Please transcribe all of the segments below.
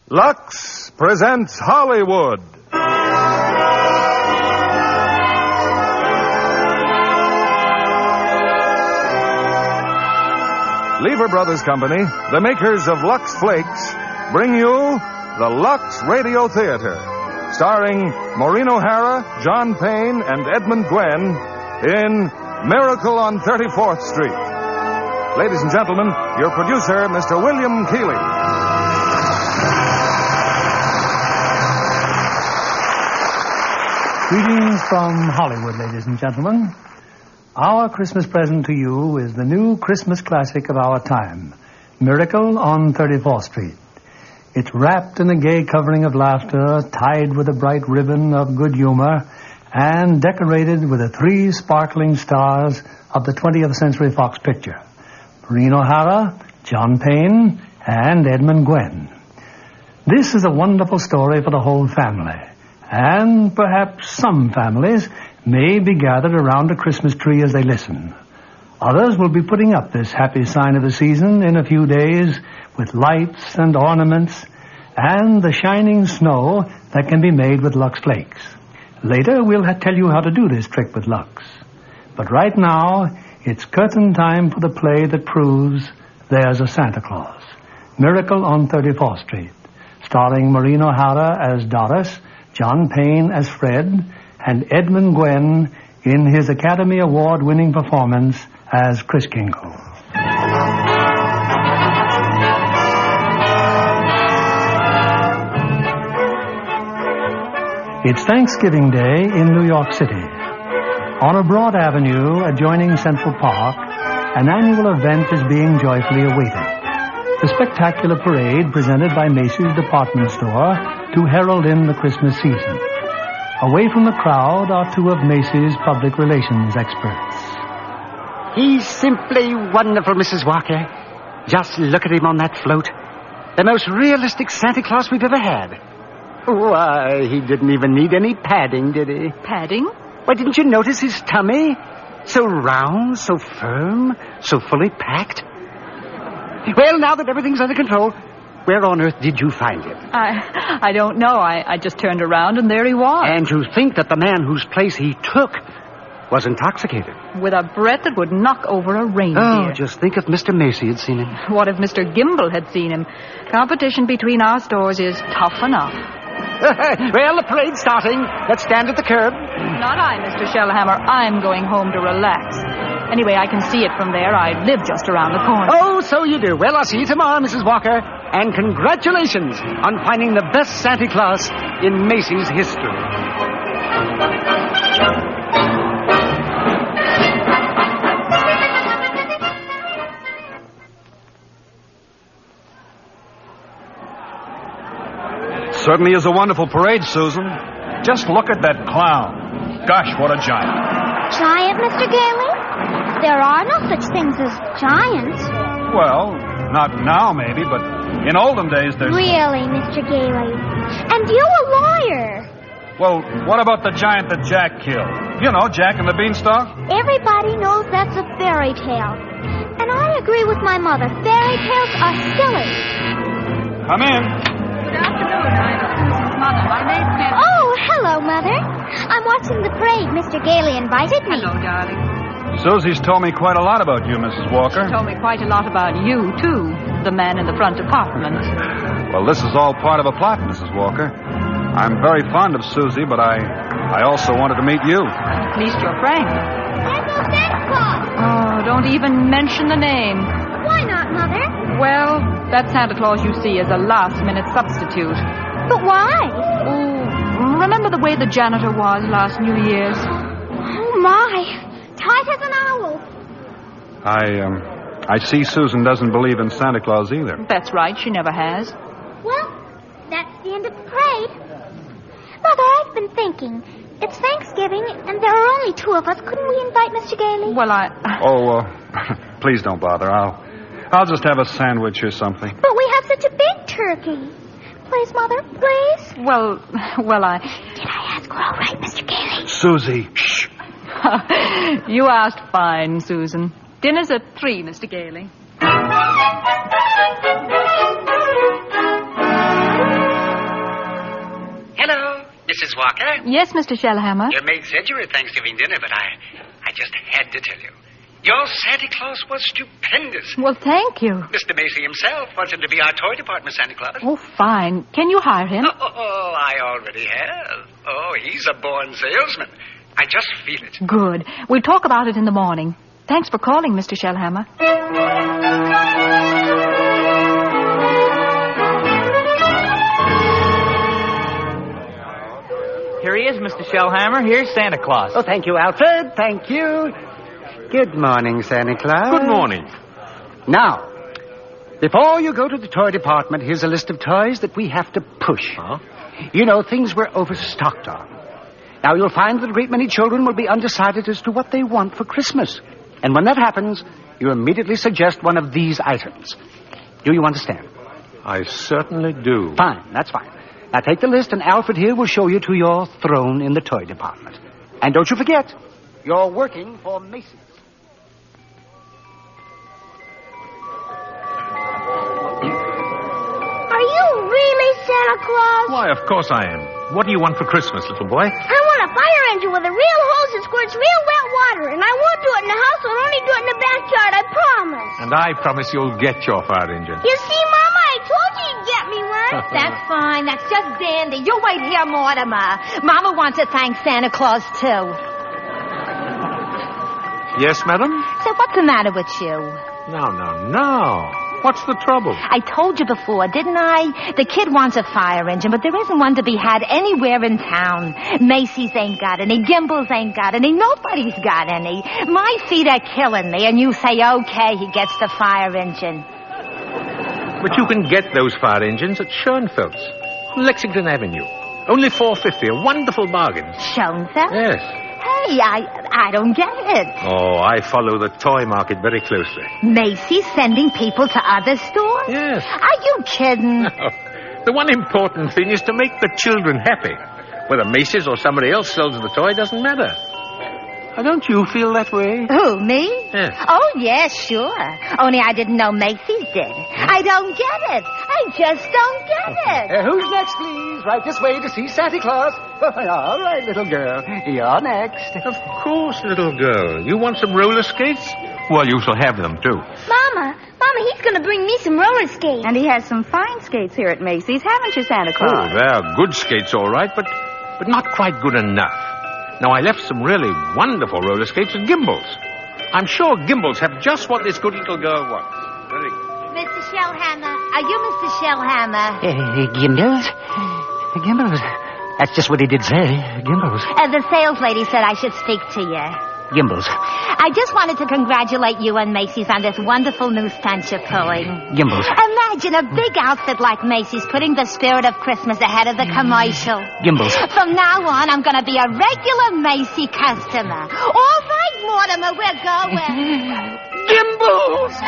Lux presents Hollywood. Lever Brothers Company, the makers of Lux Flakes, bring you the Lux Radio Theater, starring Maureen O'Hara, John Payne, and Edmund Gwenn in Miracle on 34th Street. Ladies and gentlemen, your producer, Mr. William Keighley. Greetings from Hollywood, ladies and gentlemen. Our Christmas present to you is the new Christmas classic of our time, Miracle on 34th Street. It's wrapped in a gay covering of laughter, tied with a bright ribbon of good humor, and decorated with the three sparkling stars of the 20th Century Fox picture, Maureen O'Hara, John Payne, and Edmund Gwenn. This is a wonderful story for the whole family, and perhaps some families may be gathered around a Christmas tree as they listen. Others will be putting up this happy sign of the season in a few days with lights and ornaments and the shining snow that can be made with Lux Flakes. Later, we'll tell you how to do this trick with Lux. But right now, it's curtain time for the play that proves there's a Santa Claus. Miracle on 34th Street, starring Maureen O'Hara as Doris, John Payne as Fred, and Edmund Gwenn in his Academy Award-winning performance as Kris Kringle. It's Thanksgiving Day in New York City. On a broad avenue adjoining Central Park, an annual event is being joyfully awaited. The spectacular parade presented by Macy's department store to herald in the Christmas season. Away from the crowd are two of Macy's public relations experts. He's simply wonderful, Mrs. Walker. Just look at him on that float. The most realistic Santa Claus we've ever had. Why, he didn't even need any padding, did he? Padding? Why, didn't you notice his tummy? So round, so firm, so fully packed. Well, now that everything's under control, where on earth did you find him? I don't know. I just turned around and there he was. And to think that the man whose place he took was intoxicated. With a breath that would knock over a reindeer. Oh, just think if Mr. Macy had seen him. What if Mr. Gimble had seen him? Competition between our stores is tough enough. Well, the parade's starting. Let's stand at the curb. Not I, Mr. Shellhammer. I'm going home to relax. Anyway, I can see it from there. I live just around the corner. Oh, so you do. Well, I'll see you tomorrow, Mrs. Walker. And congratulations on finding the best Santa Claus in Macy's history. Certainly is a wonderful parade, Susan. Just look at that clown. Gosh, what a giant. Giant, Mr. Gailey? There are no such things as giants. Well, not now, maybe, but in olden days there's... Really, Mr. Gailey? And you a lawyer. Well, what about the giant that Jack killed? You know, Jack and the Beanstalk? Everybody knows that's a fairy tale. And I agree with my mother. Fairy tales are silly. Come in. Good afternoon. I'm Mother. My name's Nancy. Oh, hello, Mother. I'm watching the parade. Mr. Gailey invited me. Hello, darling. Susie's told me quite a lot about you, Mrs. Walker. She told me quite a lot about you, too. The man in the front apartment. Well, this is all part of a plot, Mrs. Walker. I'm very fond of Susie, but I also wanted to meet you. At least you're frank. There's no Santa Claus. Oh, don't even mention the name. Why not, Mother? Well, that Santa Claus you see is a last-minute substitute. But why? Oh, remember the way the janitor was last New Year's? Oh, my. Tight as an owl. I see Susan doesn't believe in Santa Claus either. That's right, she never has. Well, that's the end of the parade. Mother, I've been thinking. It's Thanksgiving, and there are only two of us. Couldn't we invite Mr. Gailey? Well, Oh, please don't bother. I'll just have a sandwich or something. But we have such a big turkey. Please, Mother, please. Well, Did I ask her all right, Mr. Gailey? Susie, shh. You asked fine, Susan. Dinner's at 3, Mr. Gailey. Mrs. Walker? Yes, Mr. Shellhammer. Your maid said you were at Thanksgiving dinner, but I just had to tell you. Your Santa Claus was stupendous. Well, thank you. Mr. Macy himself wants him to be our toy department Santa Claus. Oh, fine. Can you hire him? Oh, I already have. Oh, he's a born salesman. I just feel it. Good. We'll talk about it in the morning. Thanks for calling, Mr. Shellhammer. Here he is, Mr. Shellhammer. Here's Santa Claus. Oh, thank you, Alfred. Thank you. Good morning, Santa Claus. Good morning. Now, before you go to the toy department, here's a list of toys that we have to push. Huh? You know, things we're overstocked on. Now, you'll find that a great many children will be undecided as to what they want for Christmas. And when that happens, you immediately suggest one of these items. Do you understand? I certainly do. Fine, that's fine. Now, take the list, and Alfred here will show you to your throne in the toy department. And don't you forget, you're working for Macy's. Are you really Santa Claus? Why, of course I am. What do you want for Christmas, little boy? I want a fire engine with a real hose that squirts real wet water, and I won't do it in the house. I'll only do it in the backyard, I promise. And I promise you'll get your fire engine. You see, Mama, I told you you'd get me one. That's fine. That's just dandy. You wait here, Mortimer. Mama wants to thank Santa Claus, too. Yes, madam? So what's the matter with you? No. What's the trouble? I told you before, didn't I? The kid wants a fire engine, but there isn't one to be had anywhere in town. Macy's ain't got any. Gimbel's ain't got any. Nobody's got any. My feet are killing me, and you say, okay, he gets the fire engine. But you can get those fire engines at Schoenfeld's, Lexington Avenue. Only $4.50, a wonderful bargain. Schoenfeld? Yes. Hey, I don't get it. Oh, I follow the toy market very closely. Macy's sending people to other stores? Yes. Are you kidding? No. The one important thing is to make the children happy. Whether Macy's or somebody else sells the toy doesn't matter. Now, don't you feel that way? Who, me? Yes. Oh, yes, sure. Only I didn't know Macy's did. I don't get it. I just don't get it. Who's next, please? Right this way to see Santa Claus. All right, little girl. You're next. Of course, little girl. You want some roller skates? Well, you shall have them, too. Mama, he's going to bring me some roller skates. And he has some fine skates here at Macy's, haven't you, Santa Claus? Oh, they're good skates, all right, but not quite good enough. Now, I left some really wonderful roller skates at Gimbel's. I'm sure Gimbel's have just what this good little girl wants. Very good. Mr. Shellhammer. Are you Mr. Shellhammer? Gimbel's? Gimbel's? That's just what he did say. Gimbel's. The sales lady said I should speak to you. Gimbel's. I just wanted to congratulate you and Macy's on this wonderful new stunt you're pulling. Gimbel's. Imagine a big outfit like Macy's putting the spirit of Christmas ahead of the commercial. Gimbel's. From now on, I'm going to be a regular Macy customer. All right, Mortimer, we're going. Gimbel's!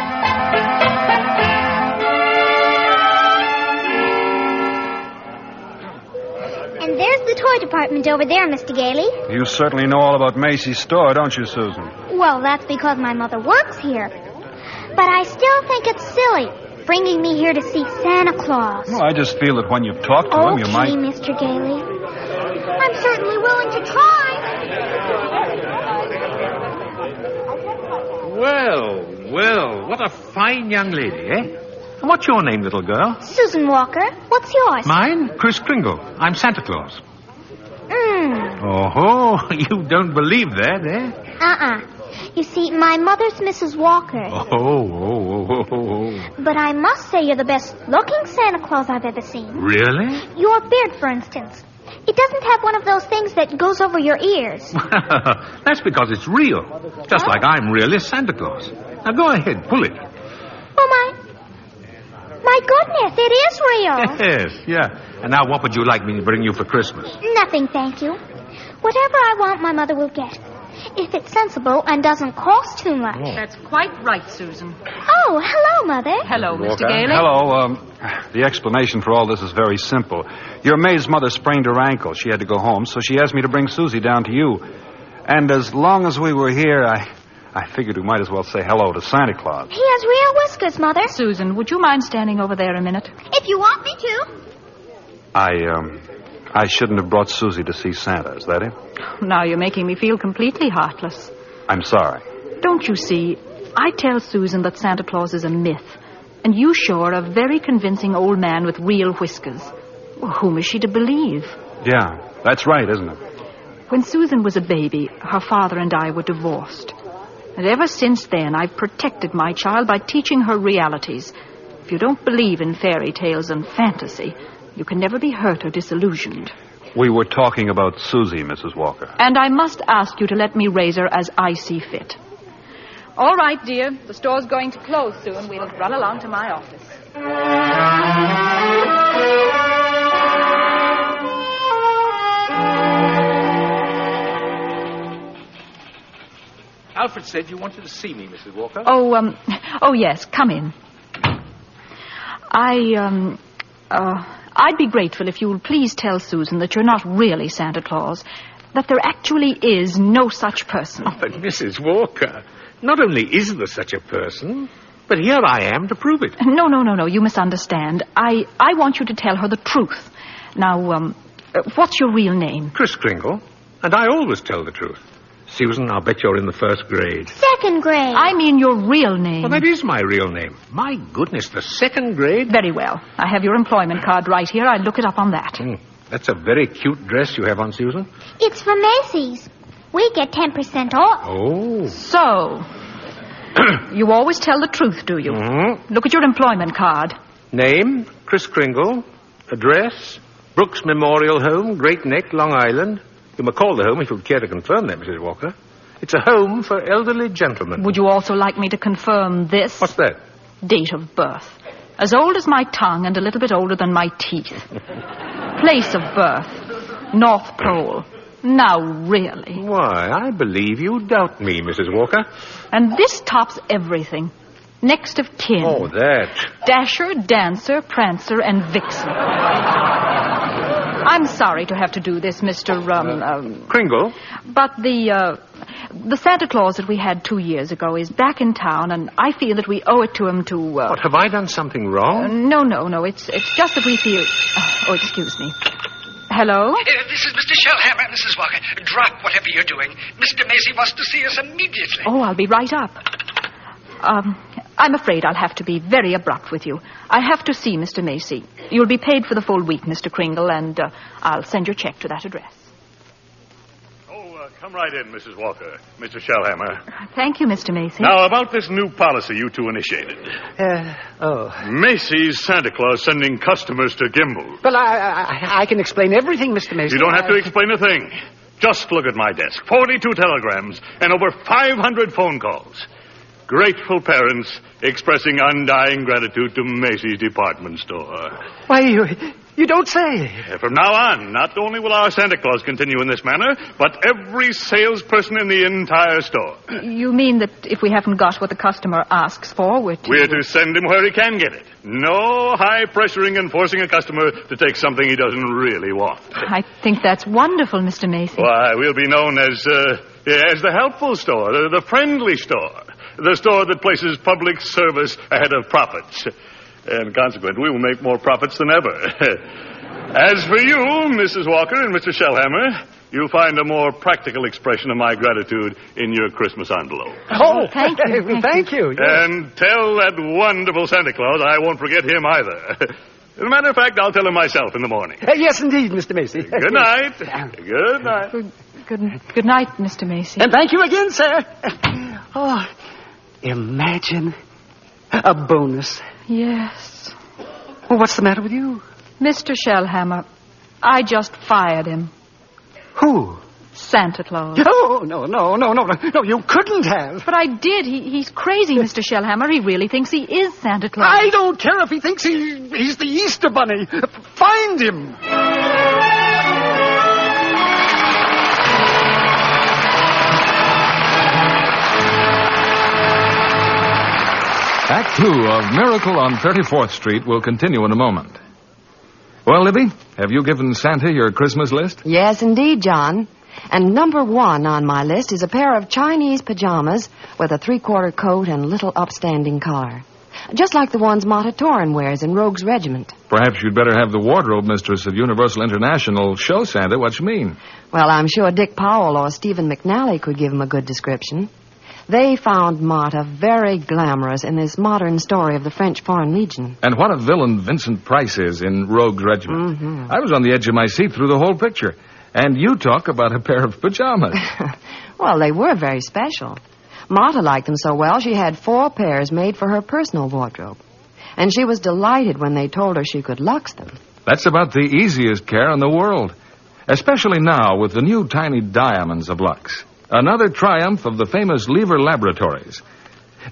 And there's the toy department over there, Mr. Gailey. You certainly know all about Macy's store, don't you, Susan? Well, that's because my mother works here. But I still think it's silly bringing me here to see Santa Claus. Well, I just feel that when you've talked to him, you might... Okay, Mr. Gailey. I'm certainly willing to try. Well, what a fine young lady, eh? And what's your name, little girl? Susan Walker. What's yours? Mine? Chris Kringle. I'm Santa Claus. Oh, you don't believe that, eh? You see, my mother's Mrs. Walker. Oh. But I must say you're the best-looking Santa Claus I've ever seen. Really? Your beard, for instance. It doesn't have one of those things that goes over your ears. That's because it's real. Just like I'm really Santa Claus. Now go ahead, pull it. Oh, my goodness, it is real. Yes, yeah. And now what would you like me to bring you for Christmas? Nothing, thank you. Whatever I want, my mother will get. If it's sensible and doesn't cost too much. That's quite right, Susan. Oh, hello, Mother. Hello, Mr. Gailey. Hello. The explanation for all this is very simple. Your maid's mother sprained her ankle. She had to go home, so she asked me to bring Susie down to you. And as long as we were here, I figured we might as well say hello to Santa Claus. He has real whiskers, Mother. Susan, would you mind standing over there a minute? If you want me to. I shouldn't have brought Susie to see Santa, is that it? Now you're making me feel completely heartless. I'm sorry. Don't you see, I tell Susan that Santa Claus is a myth, and you show her a very convincing old man with real whiskers. Well, whom is she to believe? Yeah, that's right, isn't it? When Susan was a baby, her father and I were divorced. And ever since then, I've protected my child by teaching her realities. If you don't believe in fairy tales and fantasy, you can never be hurt or disillusioned. We were talking about Susie, Mrs. Walker. And I must ask you to let me raise her as I see fit. All right, dear. The store's going to close soon. We'll run along to my office. Alfred said you wanted to see me, Mrs. Walker. Oh, yes. Come in. I'd be grateful if you would please tell Susan that you're not really Santa Claus, that there actually is no such person. Oh, but Mrs. Walker, not only is there such a person, but here I am to prove it. No. You misunderstand. I want you to tell her the truth. Now, what's your real name? Kris Kringle, and I always tell the truth. Susan, I'll bet you're in the first grade. Second grade. I mean your real name. Well, that is my real name. My goodness, the second grade? Very well. I have your employment card right here. I'll look it up on that. That's a very cute dress you have on, Susan. It's from Macy's. We get 10% off. Oh. So, you always tell the truth, do you? Mm-hmm. Look at your employment card. Name, Kris Kringle. Address, Brooks Memorial Home, Great Neck, Long Island. You may call the home if you'd care to confirm that, Mrs. Walker. It's a home for elderly gentlemen. Would you also like me to confirm this? What's that? Date of birth. As old as my tongue and a little bit older than my teeth. Place of birth. North Pole. Now, really. Why, I believe you doubt me, Mrs. Walker. And this tops everything. Next of kin. Oh, that. Dasher, Dancer, Prancer, and Vixen. I'm sorry to have to do this, Mr. Kringle? But the Santa Claus that we had 2 years ago is back in town, and I feel that we owe it to him to... What, have I done something wrong? No. It's just that we feel... Oh, excuse me. Hello? This is Mr. Shellhammer, Mrs. Walker. Drop whatever you're doing. Mr. Macy wants to see us immediately. Oh, I'll be right up. I'm afraid I'll have to be very abrupt with you. I have to see Mr. Macy. You'll be paid for the full week, Mr. Kringle, and I'll send your check to that address. Come right in, Mrs. Walker. Mr. Shellhammer. Thank you, Mr. Macy. Now, about this new policy you two initiated. Macy's Santa Claus sending customers to Gimbel. Well, I can explain everything, Mr. Macy. You don't have to explain a thing. Just look at my desk. 42 telegrams and over 500 phone calls. Grateful parents expressing undying gratitude to Macy's department store. Why, you don't say. From now on, not only will our Santa Claus continue in this manner, but every salesperson in the entire store. You mean that if we haven't got what the customer asks for, we're to send him where he can get it. No high-pressuring and forcing a customer to take something he doesn't really want. I think that's wonderful, Mr. Macy. Why, we'll be known as the helpful store, the friendly store. The store that places public service ahead of profits. And consequently, we will make more profits than ever. As for you, Mrs. Walker and Mr. Shellhammer, you'll find a more practical expression of my gratitude in your Christmas envelope. Oh, thank you. Thank you. Yes. And tell that wonderful Santa Claus I won't forget him either. As a matter of fact, I'll tell him myself in the morning. Yes, indeed, Mr. Macy. Good night. Good night. Good night, Mr. Macy. And thank you again, sir. Oh, imagine a bonus. Yes. Well, what's the matter with you? Mr. Shellhammer, I just fired him. Who? Santa Claus. Oh, no, you couldn't have. But I did. He's crazy, Mr. Shellhammer. He really thinks he is Santa Claus. I don't care if he thinks he's the Easter Bunny. Find him. Act 2 of Miracle on 34th Street will continue in a moment. Well, Libby, have you given Santa your Christmas list? Yes, indeed, John. And number 1 on my list is a pair of Chinese pajamas with a 3/4 coat and little upstanding collar. Just like the ones Mata Torin wears in Rogue's regiment. Perhaps you'd better have the wardrobe mistress of Universal International show Santa what you mean. Well, I'm sure Dick Powell or Stephen McNally could give him a good description. They found Mata very glamorous in this modern story of the French Foreign Legion. And what a villain Vincent Price is in Rogue's regiment. Mm-hmm. I was on the edge of my seat through the whole picture. And you talk about a pair of pajamas. Well, they were very special. Mata liked them so well, she had 4 pairs made for her personal wardrobe. And she was delighted when they told her she could lux them. That's about the easiest care in the world. Especially now with the new tiny diamonds of Lux. Another triumph of the famous Lever Laboratories.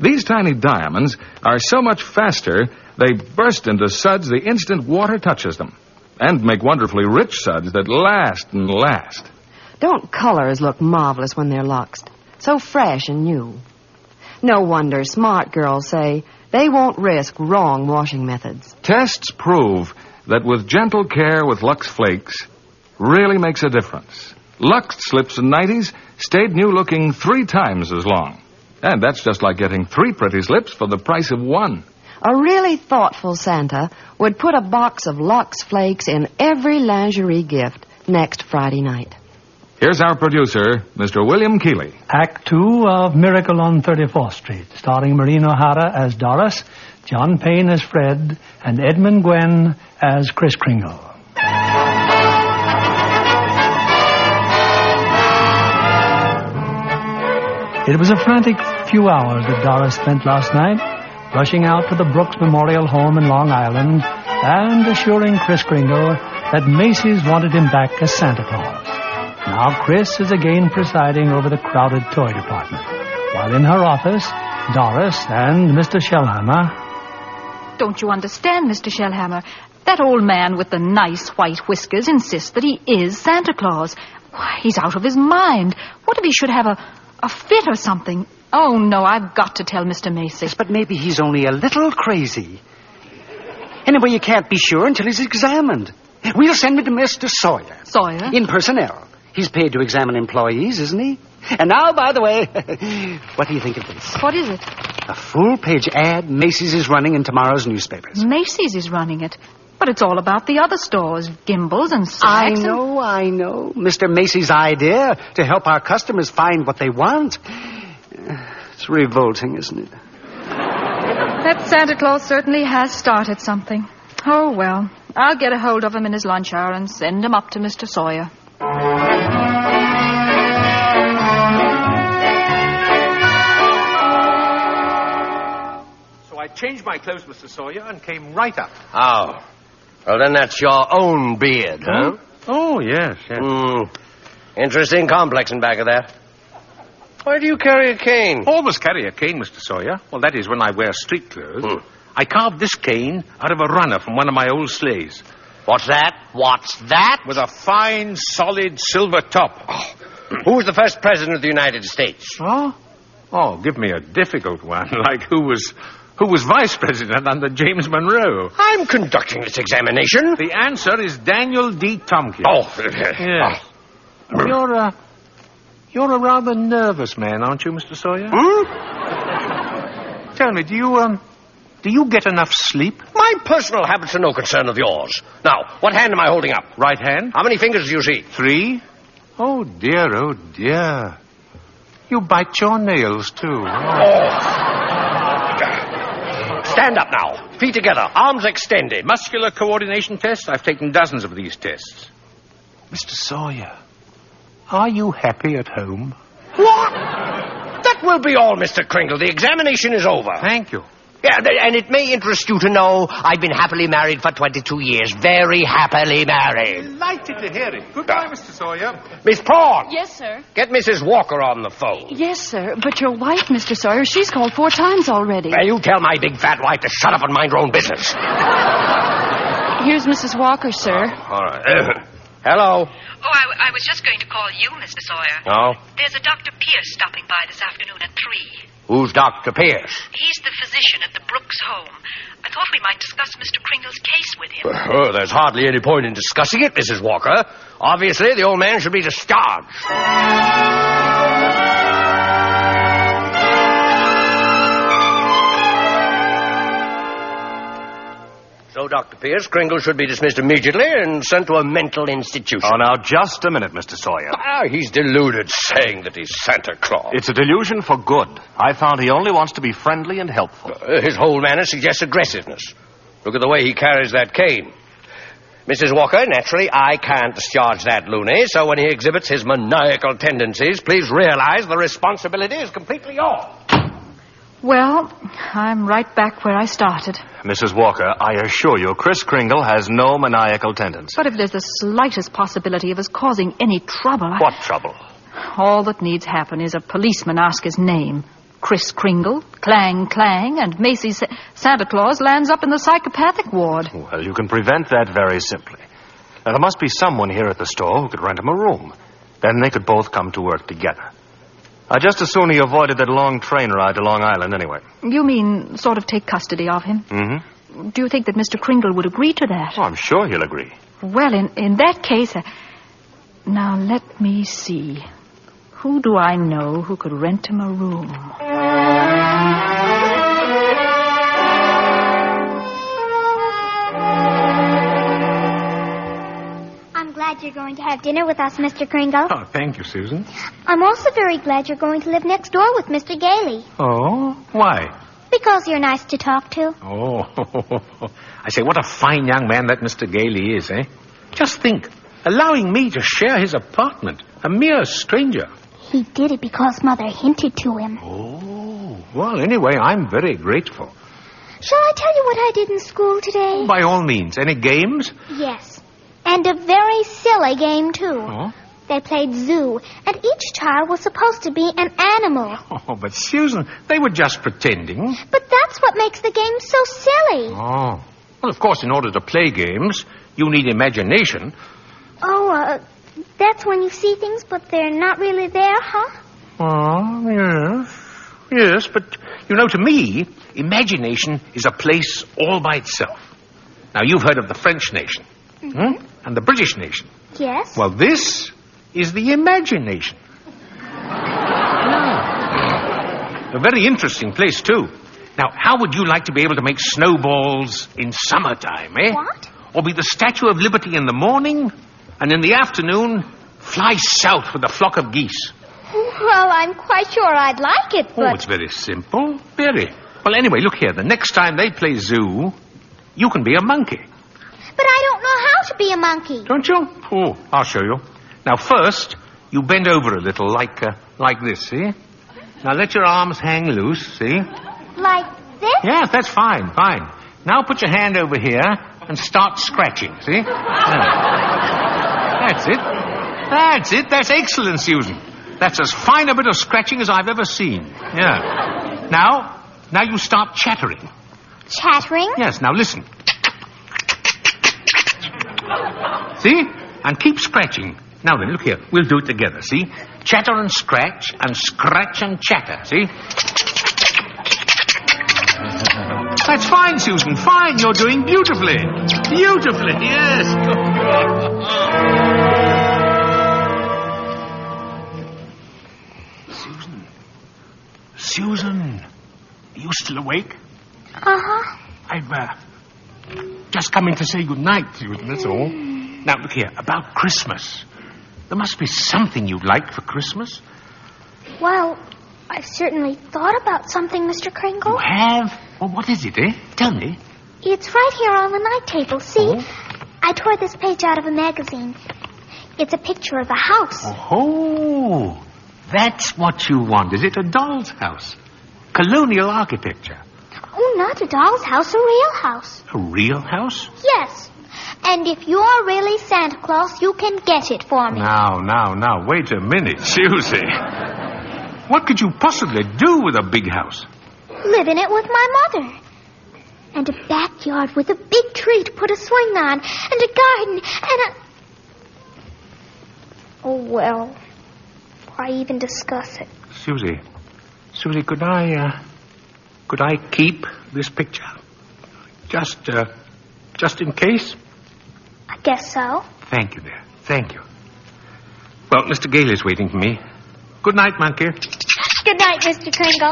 These tiny diamonds are so much faster, they burst into suds the instant water touches them. And make wonderfully rich suds that last and last. Don't colors look marvelous when they're luxed? So fresh and new. No wonder smart girls say they won't risk wrong washing methods. Tests prove that with gentle care with Lux Flakes really makes a difference. Lux slips and nighties stayed new looking 3 times as long. And that's just like getting 3 pretty slips for the price of 1. A really thoughtful Santa would put a box of Lux Flakes in every lingerie gift next Friday night. Here's our producer, Mr. William Keeley. Act 2 of Miracle on 34th Street, starring Maureen O'Hara as Doris, John Payne as Fred, and Edmund Gwen as Kris Kringle. It was a frantic few hours that Doris spent last night, rushing out to the Brooks Memorial Home in Long Island and assuring Kris Kringle that Macy's wanted him back as Santa Claus. Now Kris is again presiding over the crowded toy department, while in her office, Doris and Mr. Shellhammer... Don't you understand, Mr. Shellhammer? That old man with the nice white whiskers insists that he is Santa Claus. Why, he's out of his mind. What if he should have a fit or something? Oh, no, I've got to tell Mr. Macy. Yes, but maybe he's only a little crazy. Anyway, you can't be sure until he's examined. We'll send him to Mr. Sawyer. Sawyer? In personnel. He's paid to examine employees, isn't he? And now, by the way, what do you think of this? What is it? A full-page ad Macy's is running in tomorrow's newspapers. Macy's is running it. But it's all about the other stores, Gimbel's and Saks. I know. Mr. Macy's idea to help our customers find what they want. It's revolting, isn't it? That Santa Claus certainly has started something. Oh, well, I'll get a hold of him in his lunch hour and send him up to Mr. Sawyer. So I changed my clothes, Mr. Sawyer, and came right up. Oh. Well, then that's your own beard, huh? Oh, yes. Interesting complex in back of that. Why do you carry a cane? Always carry a cane, Mr. Sawyer. Well, that is when I wear street clothes. I carved this cane out of a runner from one of my old sleighs. What's that? What's that? With a fine, solid silver top. Oh. Who was the first president of the United States? Oh, give me a difficult one. Like who was vice president under James Monroe? I'm conducting this examination. The answer is Daniel D. Tompkins. Yeah. You're a rather nervous man, aren't you, Mr. Sawyer? Tell me, do you get enough sleep? My personal habits are no concern of yours. Now, what hand am I holding up? Right hand. How many fingers do you see? 3. Oh, dear. You bite your nails, too. Stand up now. Feet together. Arms extended. Muscular coordination test? I've taken dozens of these tests. Mr. Sawyer, are you happy at home? What? That will be all, Mr. Kringle. The examination is over. Thank you. Yeah, and it may interest you to know I've been happily married for 22 years. Very happily married. Delighted to hear it. Goodbye, Mr. Sawyer. Miss Prawn. Yes, sir. Get Mrs. Walker on the phone. Yes, sir. But your wife, Mr. Sawyer, she's called 4 times already. Well, you tell my big fat wife to shut up and mind her own business. Here's Mrs. Walker, sir. All right. Hello. Oh, I was just going to call you, Mr. Sawyer. Oh? There's a Dr. Pierce stopping by this afternoon at 3. Who's Dr. Pierce? He's the physician at the Brooks home. I thought we might discuss Mr. Kringle's case with him. There's hardly any point in discussing it, Mrs. Walker. Obviously, the old man should be discharged. No, Dr. Pierce. Kringle should be dismissed immediately and sent to a mental institution. Oh, now, just a minute, Mr. Sawyer. He's deluded, saying that he's Santa Claus. It's a delusion for good. I found he only wants to be friendly and helpful. His whole manner suggests aggressiveness. Look at the way he carries that cane. Mrs. Walker, naturally, I can't discharge that loony, so when he exhibits his maniacal tendencies, please realize the responsibility is completely yours. Well, I'm right back where I started. Mrs. Walker, I assure you, Kris Kringle has no maniacal tendency. But if there's the slightest possibility of us causing any trouble... What trouble? All that needs happen is a policeman ask his name. Kris Kringle, clang, clang, and Macy's Santa Claus lands up in the psychopathic ward. Well, you can prevent that very simply. Now, there must be someone here at the store who could rent him a room. Then they could both come to work together. Just as soon he avoided that long train ride to Long Island anyway. You mean sort of take custody of him? Mm-hmm. Do you think that Mr. Kringle would agree to that? Oh, I'm sure he'll agree. Well, in that case... Now, let me see. Who do I know who could rent him a room? I'm glad you're going to have dinner with us, Mr. Kringle. Oh, thank you, Susan. I'm also very glad you're going to live next door with Mr. Gailey. Oh, why? Because you're nice to talk to. Oh, I say, what a fine young man that Mr. Gailey is, eh? Just think, allowing me to share his apartment, a mere stranger. He did it because Mother hinted to him. Oh, well, anyway, I'm very grateful. Shall I tell you what I did in school today? By all means. Any games? Yes. And a very silly game, too. Oh? They played zoo, and each child was supposed to be an animal. Oh, but Susan, they were just pretending. But that's what makes the game so silly. Oh. Well, of course, in order to play games, you need imagination. Oh, that's when you see things, but they're not really there, huh? Oh, yes. Yes, but, you know, to me, imagination is a place all by itself. Now, you've heard of the French nation. Mm-hmm. And the British nation. Yes. Well, this is the imagination. A very interesting place, too. Now, how would you like to be able to make snowballs in summertime, eh? What? Or be the Statue of Liberty in the morning, and in the afternoon, fly south with a flock of geese? Well, I'm quite sure I'd like it, but... Oh, it's very simple. Very. Well, anyway, look here. The next time they play zoo, you can be a monkey. But I don't know how to be a monkey. Don't you? Oh, I'll show you. Now, first, you bend over a little, like this, see? Now, let your arms hang loose, see? Like this? Yes, that's fine, fine. Now, put your hand over here and start scratching, see? That's it. That's it. That's excellent, Susan. That's as fine a bit of scratching as I've ever seen. Yeah. Now you start chattering. Chattering? Yes, now listen. See? And keep scratching. Now then, look here. We'll do it together, see? Chatter and scratch and chatter, see? That's fine, Susan. Fine. You're doing beautifully. Beautifully, yes. Susan, are you still awake? Uh-huh. I've just come in to say good night, Susan, that's all. Now, look here, about Christmas. There must be something you'd like for Christmas. Well, I've certainly thought about something, Mr. Kringle. You have? Well, what is it, eh? Tell me. It's right here on the night table, see? Oh? I tore this page out of a magazine. It's a picture of a house. Oh, that's what you want, is it? A doll's house. Colonial architecture. Oh, not a doll's house, a real house. A real house? Yes. And if you're really Santa Claus, you can get it for me. Now, wait a minute, Susie. What could you possibly do with a big house? Live in it with my mother. And a backyard with a big tree to put a swing on, and a garden, and a... Oh, well, why even discuss it? Susie, could I keep this picture? Just in case? I guess so. Thank you, dear. Thank you. Well, Mr. Gailey's waiting for me. Good night, monkey. Good night, Mr. Kringle.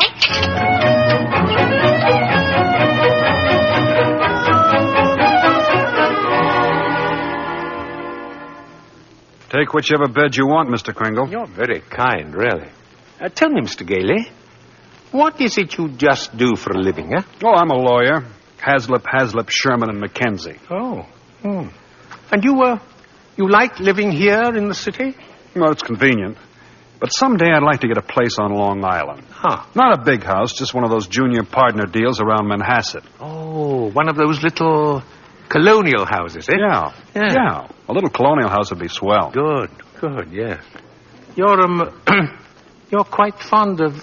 Take whichever bed you want, Mr. Kringle. You're very kind, really. Tell me, Mr. Gailey, what is it you just do for a living, huh? Oh, I'm a lawyer. Haslip, Sherman, and Mackenzie. Oh. And you like living here in the city? Well, it's convenient. But someday I'd like to get a place on Long Island. Huh. Not a big house, just one of those junior partner deals around Manhasset. Oh, one of those little colonial houses, eh? Yeah. A little colonial house would be swell. Good, yes. You're quite fond of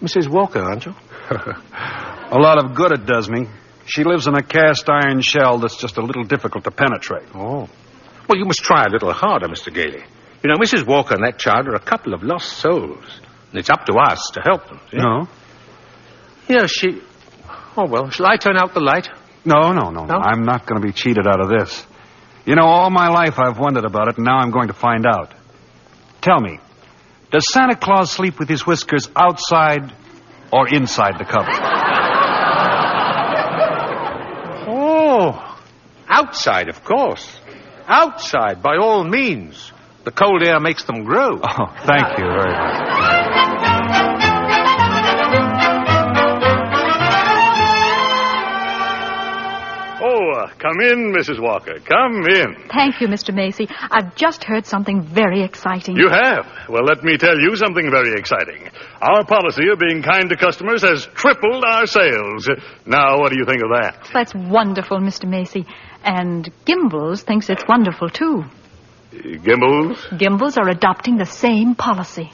Mrs. Walker, aren't you? A lot of good it does me. She lives in a cast iron shell that's just a little difficult to penetrate. Oh. Well, you must try a little harder, Mr. Gailey. You know, Mrs. Walker and that child are a couple of lost souls. And it's up to us to help them. See? No? Yeah, Oh, well, shall I turn out the light? No. I'm not going to be cheated out of this. You know, all my life I've wondered about it, and now I'm going to find out. Tell me, does Santa Claus sleep with his whiskers outside or inside the cover? Oh, outside, of course. Outside, by all means. The cold air makes them grow. Oh, thank you very much. Come in, Mrs. Walker. Come in. Thank you, Mr. Macy. I've just heard something very exciting. You have? Well, let me tell you something very exciting. Our policy of being kind to customers has tripled our sales. Now, what do you think of that? That's wonderful, Mr. Macy. And Gimbels thinks it's wonderful, too. Gimbels? Gimbels are adopting the same policy.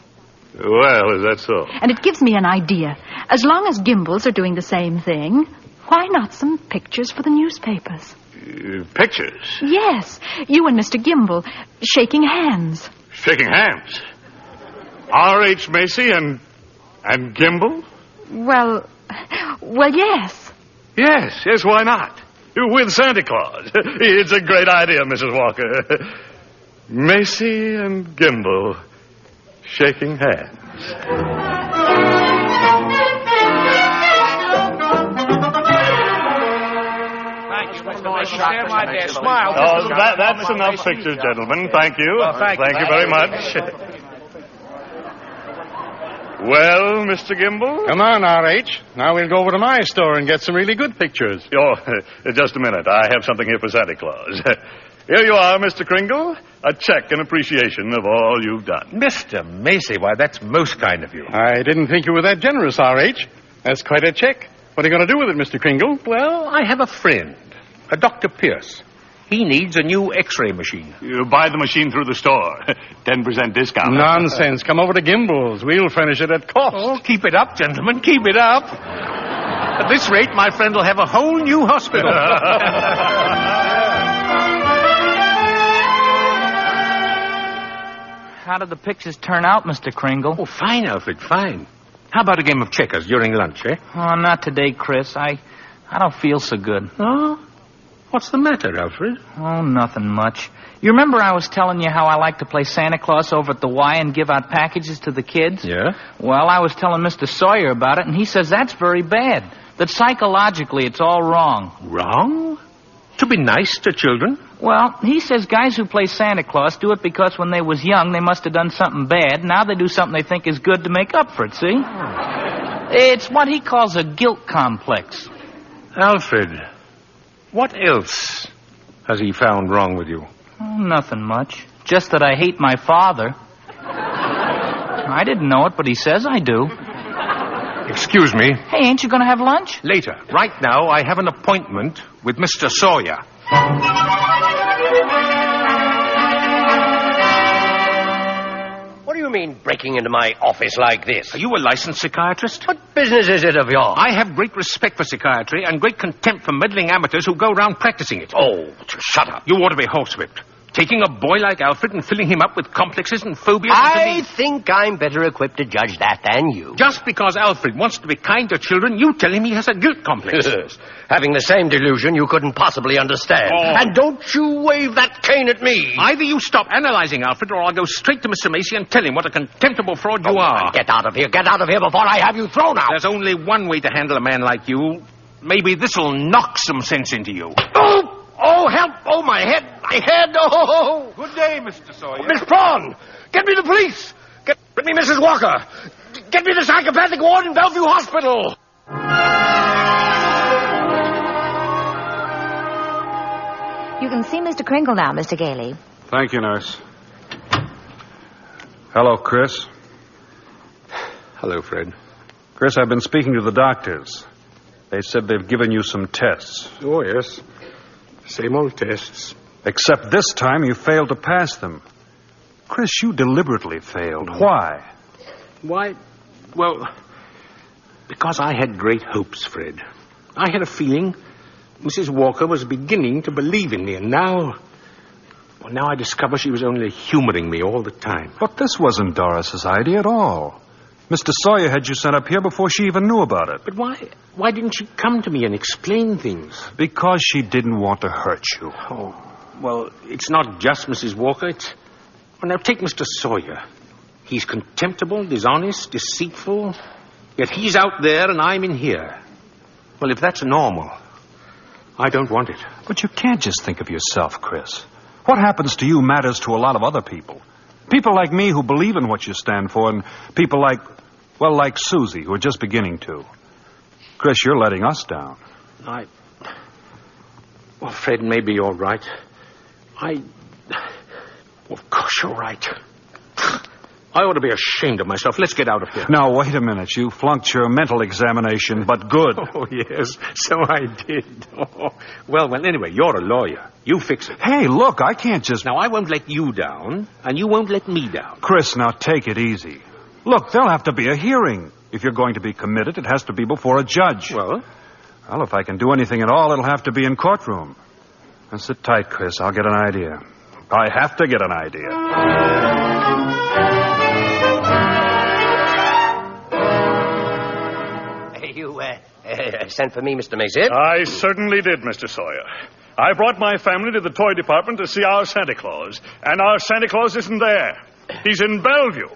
Well, is that so? And it gives me an idea. As long as Gimbels are doing the same thing, why not some pictures for the newspapers? Pictures? Yes. You and Mr. Gimbel shaking hands. Shaking hands? R.H. Macy and Gimbel? Well, yes. Yes, why not? With Santa Claus. It's a great idea, Mrs. Walker. Macy and Gimbel shaking hands. Oh, that's enough pictures, gentlemen. Thank you. Thank you very much. Well, Mr. Gimbel? Come on, R.H. Now we'll go over to my store and get some really good pictures. Oh, just a minute. I have something here for Santa Claus. Here you are, Mr. Kringle. A check in appreciation of all you've done. Mr. Macy, why, that's most kind of you. I didn't think you were that generous, R.H. That's quite a check. What are you going to do with it, Mr. Kringle? Well, I have a friend, a Dr. Pierce. He needs a new X-ray machine. You buy the machine through the store. 10% discount. Nonsense. Come over to Gimbel's. We'll furnish it at cost. Oh, keep it up, gentlemen. Keep it up. At this rate, my friend will have a whole new hospital. How did the pictures turn out, Mr. Kringle? Oh, fine, Alfred, fine. How about a game of checkers during lunch, eh? Oh, not today, Chris. I don't feel so good. Oh? What's the matter, Alfred? Oh, nothing much. You remember I was telling you how I like to play Santa Claus over at the Y and give out packages to the kids? Yeah? Well, I was telling Mr. Sawyer about it, and he says that's very bad. That psychologically it's all wrong. Wrong? To be nice to children? Well, he says guys who play Santa Claus do it because when they was young they must have done something bad. Now they do something they think is good to make up for it, see? It's what he calls a guilt complex. Alfred, what else has he found wrong with you? Oh, nothing much. Just that I hate my father. I didn't know it, but he says I do. Excuse me. Hey, ain't you going to have lunch? Later. Right now, I have an appointment with Mr. Sawyer. What do you mean, breaking into my office like this? Are you a licensed psychiatrist? What business is it of yours? I have great respect for psychiatry and great contempt for meddling amateurs who go around practicing it. Oh, shut up. You ought to be horsewhipped. Taking a boy like Alfred and filling him up with complexes and phobias... I think I'm better equipped to judge that than you. Just because Alfred wants to be kind to children, you tell him he has a guilt complex. Yes. Having the same delusion you couldn't possibly understand. Oh. And don't you wave that cane at me. Either you stop analyzing Alfred, or I'll go straight to Mr. Macy and tell him what a contemptible fraud you are. Get out of here. Get out of here before I have you thrown out. There's only one way to handle a man like you. Maybe this'll knock some sense into you. Oh, help. Oh, my head. My head! Oh! Good day, Mr. Sawyer. Miss Prawn! Get me the police! Get me Mrs. Walker! Get me the psychopathic ward in Bellevue Hospital! You can see Mr. Kringle now, Mr. Gailey. Thank you, nurse. Hello, Chris. Hello, Fred. Chris, I've been speaking to the doctors. They said they've given you some tests. Oh, yes. Same old tests. Except this time you failed to pass them. Chris, you deliberately failed. Why? Why? Well, because I had great hopes, Fred. I had a feeling Mrs. Walker was beginning to believe in me, and now I discover she was only humoring me all the time. But this wasn't Doris's idea at all. Mr. Sawyer had you sent up here before she even knew about it. But why didn't she come to me and explain things? Because she didn't want to hurt you. Oh, well, it's not just Mrs. Walker. Well, now, take Mr. Sawyer. He's contemptible, dishonest, deceitful, yet he's out there and I'm in here. Well, if that's normal, I don't want it. But you can't just think of yourself, Chris. What happens to you matters to a lot of other people. People like me who believe in what you stand for, and people like Susie, who are just beginning to. Chris, you're letting us down. Well, Fred, maybe you're right. Of course you're right. I ought to be ashamed of myself. Let's get out of here. Now, wait a minute. You flunked your mental examination, but good. Oh, yes, so I did. Oh. Well, anyway, you're a lawyer. You fix it. Hey, look, I can't just... Now, I won't let you down, and you won't let me down. Chris, now take it easy. Look, there'll have to be a hearing. If you're going to be committed, it has to be before a judge. Well, if I can do anything at all, it'll have to be in courtroom. Now, sit tight, Chris. I'll get an idea. I have to get an idea. You sent for me, Mr. Macy? I certainly did, Mr. Sawyer. I brought my family to the toy department to see our Santa Claus, and our Santa Claus isn't there. He's in Bellevue.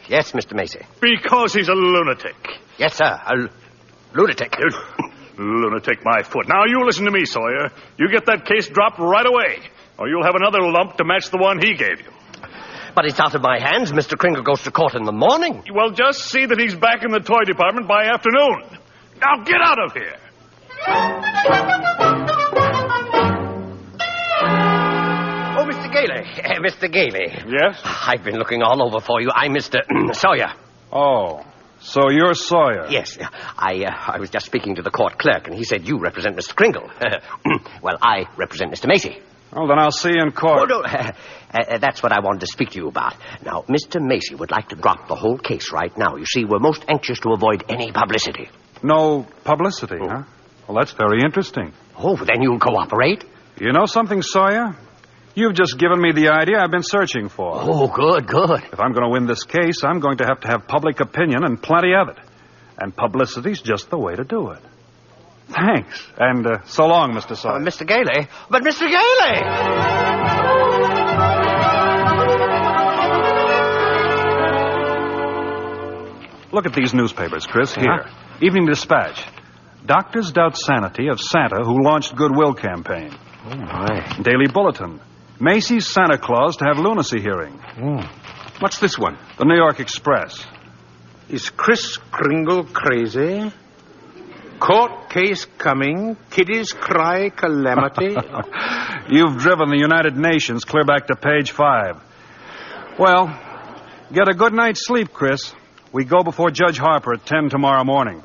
Yes, Mr. Macy. Because he's a lunatic. Yes, sir, a lunatic. Lunatic, my foot. Now, you listen to me, Sawyer. You get that case dropped right away, or you'll have another lump to match the one he gave you. But it's out of my hands. Mr. Kringle goes to court in the morning. Well, just see that he's back in the toy department by afternoon. Now, get out of here. Oh, Mr. Gailey. Mr. Gailey. Yes? I've been looking all over for you. I'm Mr. Sawyer. Oh, so you're Sawyer? Yes. I was just speaking to the court clerk, and he said you represent Mr. Kringle. Well, I represent Mr. Macy. Well, then I'll see you in court. Oh, no. That's what I wanted to speak to you about. Now, Mr. Macy would like to drop the whole case right now. You see, we're most anxious to avoid any publicity. No publicity, huh? Well, that's very interesting. Oh, then you'll cooperate? You know something, Sawyer? You've just given me the idea I've been searching for. Oh, good. If I'm going to win this case, I'm going to have public opinion and plenty of it. And publicity's just the way to do it. Thanks. And so long, Mr. Sawyer. Mr. Gailey? But Mr. Gailey! Look at these newspapers, Chris. Here. Evening Dispatch. Doctors doubt sanity of Santa who launched goodwill campaign. Oh, my. Daily Bulletin. Macy's Santa Claus to have lunacy hearing. What's this one? The New York Express. Is Kris Kringle crazy? Court case coming. Kiddies cry calamity. You've driven the United Nations clear back to page 5. Well, get a good night's sleep, Chris. We go before Judge Harper at 10 tomorrow morning.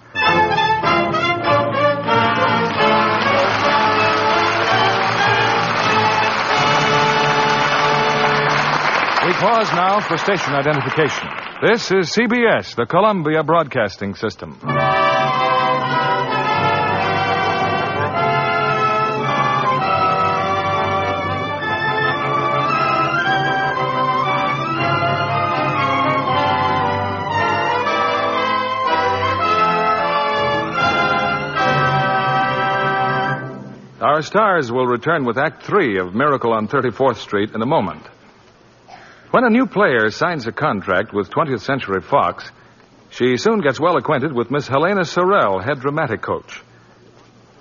We pause now for station identification. This is CBS, the Columbia Broadcasting System. Our stars will return with Act 3 of Miracle on 34th Street in a moment. When a new player signs a contract with 20th Century Fox, she soon gets well acquainted with Miss Helena Sorrell, head dramatic coach.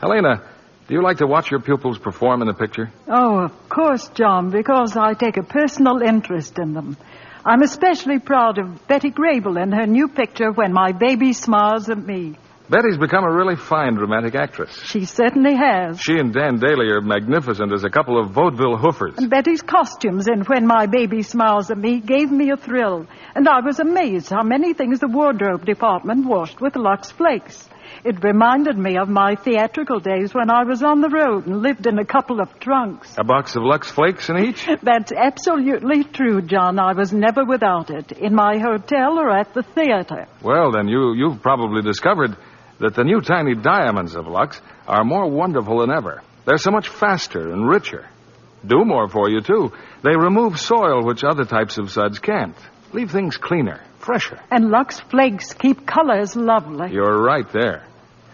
Helena, Do you like to watch your pupils perform in the picture? Oh, of course, John, because I take a personal interest in them. I'm especially proud of Betty Grable in her new picture, When My Baby Smiles at Me. Betty's become a really fine dramatic actress. She certainly has. She and Dan Daly are magnificent as a couple of vaudeville hoofers. And Betty's costumes in When My Baby Smiles at Me gave me a thrill. And I was amazed how many things the wardrobe department washed with Lux Flakes. It reminded me of my theatrical days when I was on the road and lived in a couple of trunks. A box of Lux Flakes in each? That's absolutely true, John. I was never without it, in my hotel or at the theater. Well, then you've probably discovered that the new tiny diamonds of Lux are more wonderful than ever. They're so much faster and richer. Do more for you, too. They remove soil which other types of suds can't. Leave things cleaner, fresher. And Lux Flakes keep colors lovely. You're right there.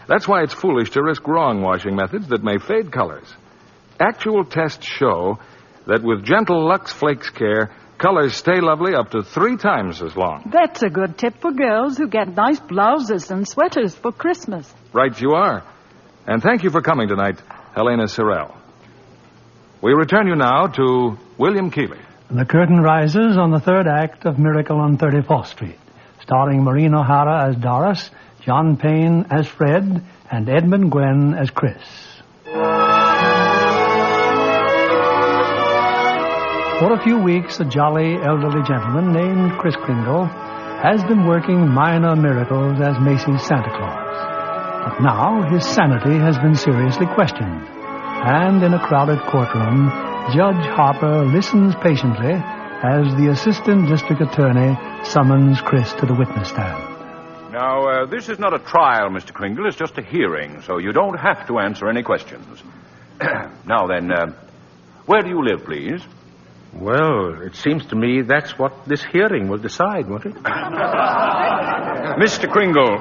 That's why it's foolish to risk wrong washing methods that may fade colors. Actual tests show that with gentle Lux Flakes care, colors stay lovely up to 3 times as long. That's a good tip for girls who get nice blouses and sweaters for Christmas. Right you are. And thank you for coming tonight, Helena Sorrell. We return you now to William Keighley. The curtain rises on the third act of Miracle on 34th Street, starring Maureen O'Hara as Doris, John Payne as Fred, and Edmund Gwenn as Chris. For a few weeks, a jolly elderly gentleman named Kris Kringle has been working minor miracles as Macy's Santa Claus. But now his sanity has been seriously questioned. And in a crowded courtroom, Judge Harper listens patiently as the assistant district attorney summons Chris to the witness stand. Now, this is not a trial, Mr. Kringle. It's just a hearing, so you don't have to answer any questions. Now then, where do you live, please? Well, it seems to me that's what this hearing will decide, won't it? Mr. Kringle,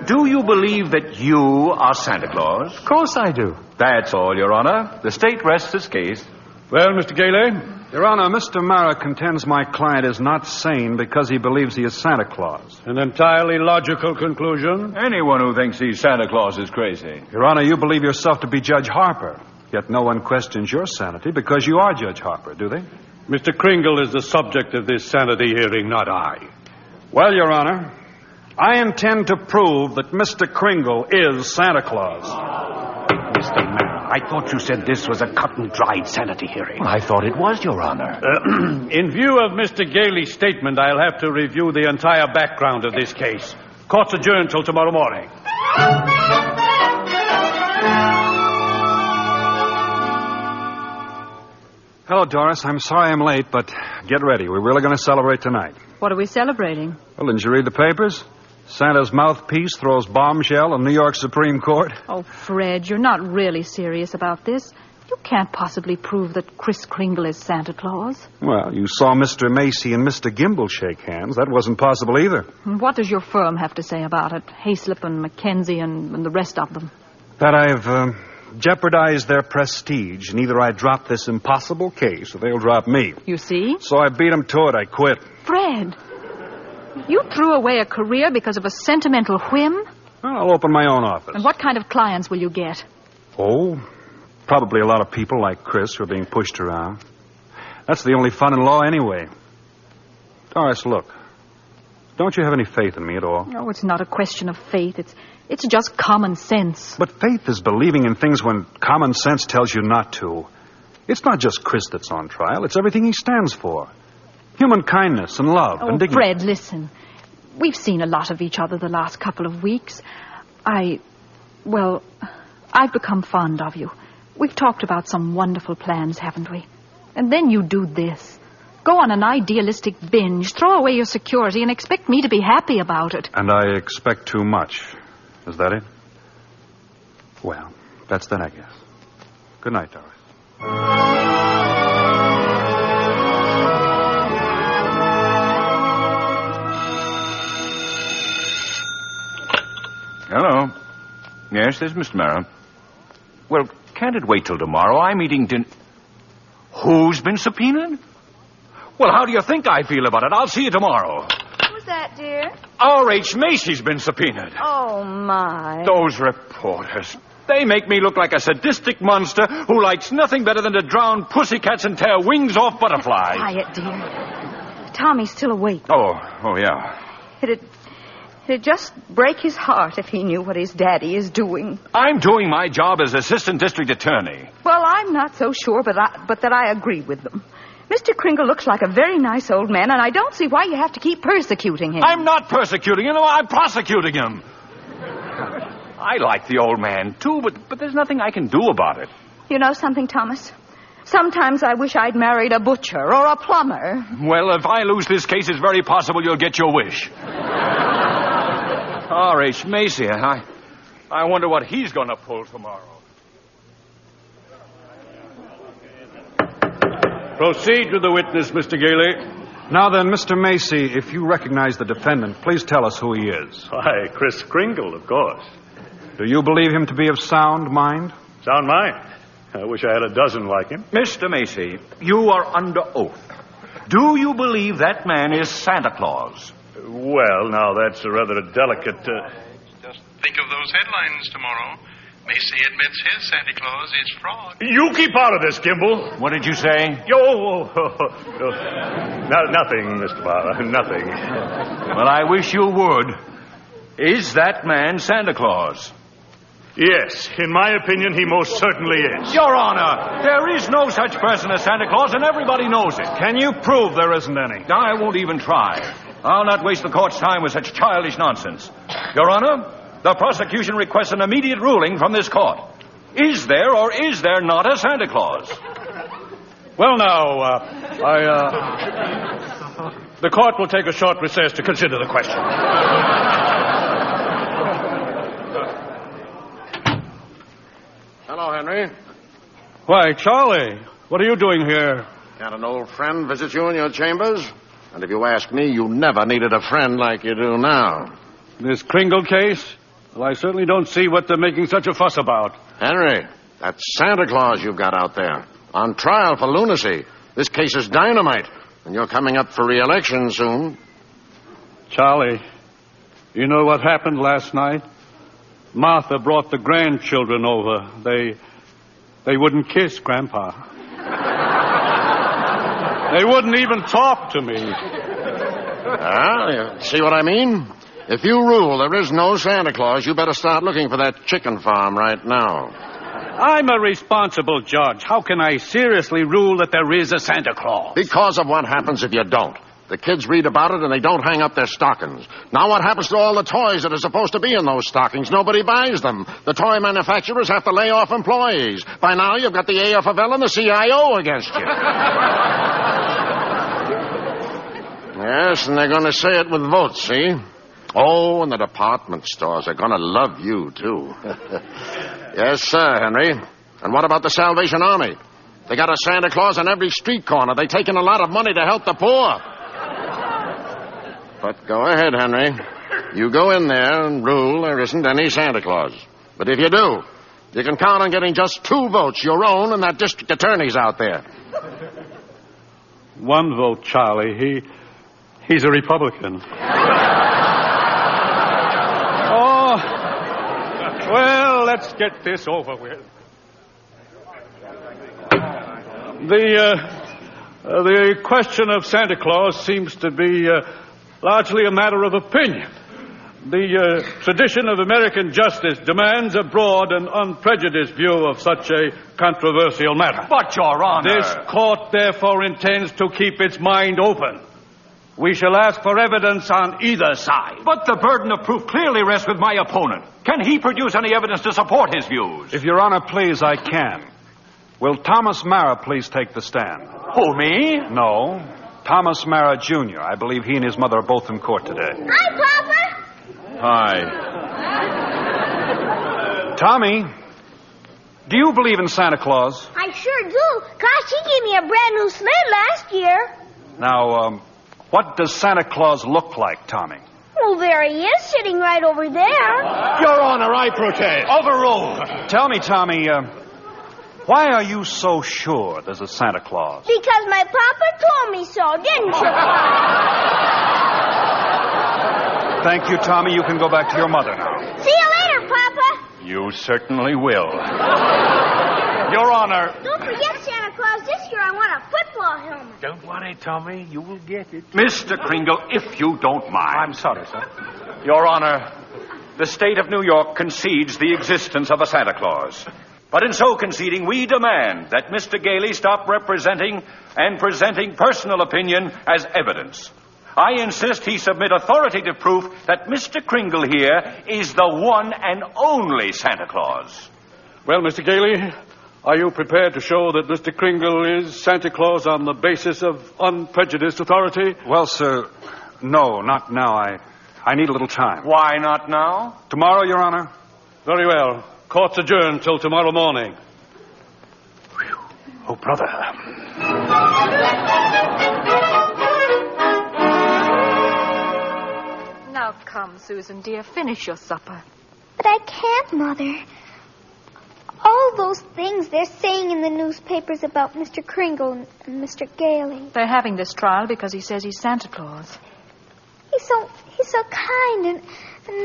do you believe that you are Santa Claus? Of course I do. That's all, Your Honor. The state rests its case. Well, Mr. Gailey? Your Honor, Mr. Mara contends my client is not sane because he believes he is Santa Claus. An entirely logical conclusion. Anyone who thinks he's Santa Claus is crazy. Your Honor, you believe yourself to be Judge Harper. Yet no one questions your sanity because you are Judge Harper, do they? Mr. Kringle is the subject of this sanity hearing, not I. Well, Your Honor, I intend to prove that Mr. Kringle is Santa Claus. Mr. Mara, I thought you said this was a cut-and-dried sanity hearing. I thought it was, Your Honor. In view of Mr. Gailey's statement, I'll have to review the entire background of this case. Court's adjourned till tomorrow morning. Hello, Doris. I'm sorry I'm late, but get ready. We're really going to celebrate tonight. What are we celebrating? Well, didn't you read the papers? Santa's mouthpiece throws bombshell in New York Supreme Court. Oh, Fred, you're not really serious about this. You can't possibly prove that Kris Kringle is Santa Claus. Well, you saw Mr. Macy and Mr. Gimble shake hands. That wasn't possible either. What does your firm have to say about it? Hayslip and Mackenzie and the rest of them. That I've jeopardized their prestige, and either I drop this impossible case or they'll drop me. You see? So I beat them to it. I quit. Fred, you threw away a career because of a sentimental whim? Well, I'll open my own office. And what kind of clients will you get? Oh, probably a lot of people like Chris who are being pushed around. That's the only fun in law anyway. Doris, look. Don't you have any faith in me at all? No, it's not a question of faith. It's just common sense. But faith is believing in things when common sense tells you not to. It's not just Chris that's on trial. It's everything he stands for. Human kindness and love and dignity. Fred, listen. We've seen a lot of each other the last couple of weeks. I've become fond of you. We've talked about some wonderful plans, haven't we? And then you do this. Go on an idealistic binge, throw away your security, and expect me to be happy about it. And I expect too much. Is that it? Well, that's that, I guess. Good night, Doris. Hello. Yes, this is Mr. Mara. Well, can't it wait till tomorrow? I'm eating dinner. Who's been subpoenaed? Well, how do you think I feel about it? I'll see you tomorrow. Who's that, dear? R.H. Macy's been subpoenaed. Oh, my. Those reporters. They make me look like a sadistic monster who likes nothing better than to drown pussycats and tear wings off butterflies. Quiet, dear. Tommy's still awake. Oh, yeah. It'd just break his heart if he knew what his daddy is doing. I'm doing my job as assistant district attorney. Well, I'm not so sure, but that I agree with them. Mr. Kringle looks like a very nice old man, and I don't see why you have to keep persecuting him. I'm not persecuting him. I'm prosecuting him. I like the old man, too, but there's nothing I can do about it. You know something, Thomas? Sometimes I wish I'd married a butcher or a plumber. Well, if I lose this case, it's very possible you'll get your wish. R.H. Macy, I wonder what he's going to pull tomorrow. Proceed with the witness, Mr. Gailey. Now then, Mr. Macy, if you recognize the defendant, please tell us who he is. Why, Chris Kringle, of course. Do you believe him to be of sound mind? Sound mind? I wish I had a dozen like him. Mr. Macy, you are under oath. Do you believe that man is Santa Claus? Well, now, that's a rather delicate... Just think of those headlines tomorrow. Macy admits his Santa Claus is fraud. You keep out of this, Gimble. What did you say? Nothing, Mr. Barber, nothing. Well, I wish you would. Is that man Santa Claus? Yes, in my opinion, he most certainly is. Your Honor, there is no such person as Santa Claus, and everybody knows it. Can you prove there isn't any? I won't even try. I'll not waste the court's time with such childish nonsense. Your Honor, the prosecution requests an immediate ruling from this court. Is there or is there not a Santa Claus? Well, now, the court will take a short recess to consider the question. Hello, Henry. Why, Charlie, what are you doing here? Can't an old friend visit you in your chambers? And if you ask me, you never needed a friend like you do now. This Kringle case? Well, I certainly don't see what they're making such a fuss about. Henry, that's Santa Claus you've got out there. On trial for lunacy. This case is dynamite. And you're coming up for re-election soon. Charlie, you know what happened last night? Martha brought the grandchildren over. They wouldn't kiss Grandpa. They wouldn't even talk to me. You see what I mean? If you rule there is no Santa Claus, you better start looking for that chicken farm right now. I'm a responsible judge. How can I seriously rule that there is a Santa Claus? Because of what happens if you don't. The kids read about it and they don't hang up their stockings. Now what happens to all the toys that are supposed to be in those stockings? Nobody buys them. The toy manufacturers have to lay off employees. By now you've got the AFL and the CIO against you. Yes, and they're going to say it with votes, see? Oh, and the department stores are going to love you, too. Yes, sir, Henry. And what about the Salvation Army? They got a Santa Claus on every street corner. They take in a lot of money to help the poor. But go ahead, Henry. You go in there and rule there isn't any Santa Claus. But if you do, you can count on getting just 2 votes, your own and that district attorney's out there. 1 vote, Charlie. He's a Republican. Oh, well, let's get this over with. The question of Santa Claus seems to be largely a matter of opinion. The tradition of American justice demands a broad and unprejudiced view of such a controversial matter. But, Your Honor... This court, therefore, intends to keep its mind open. We shall ask for evidence on either side. But the burden of proof clearly rests with my opponent. Can he produce any evidence to support his views? If Your Honor please, I can. Will Thomas Mara please take the stand? Who, me? No. Thomas Mara, Jr. I believe he and his mother are both in court today. Hi, Papa. Hi. Tommy, do you believe in Santa Claus? I sure do. Gosh, he gave me a brand new sled last year. Now, what does Santa Claus look like, Tommy? Well, there he is, sitting right over there. Your Honor, I protest. Overruled. Tell me, Tommy, why are you so sure there's a Santa Claus? Because my papa told me so, didn't you, Papa? Thank you, Tommy. You can go back to your mother now. See you later, Papa. You certainly will. Your Honor. Don't forget, Santa Claus, this year I want a football helmet. Don't worry, Tommy. You will get it. Mr. Kringle, if you don't mind. I'm sorry, sir. Your Honor, the state of New York concedes the existence of a Santa Claus. But in so conceding, we demand that Mr. Gailey stop representing and presenting personal opinion as evidence. I insist he submit authoritative proof that Mr. Kringle here is the one and only Santa Claus. Well, Mr. Gailey, are you prepared to show that Mr. Kringle is Santa Claus on the basis of unprejudiced authority? Well, sir, no, not now. I need a little time. Why not now? Tomorrow, Your Honor. Very well. Court's adjourned till tomorrow morning. Whew. Oh, brother. Now come, Susan, dear, finish your supper. But I can't, Mother. All those things they're saying in the newspapers about Mr. Kringle and Mr. Gailey. They're having this trial because he says he's Santa Claus. He's so kind and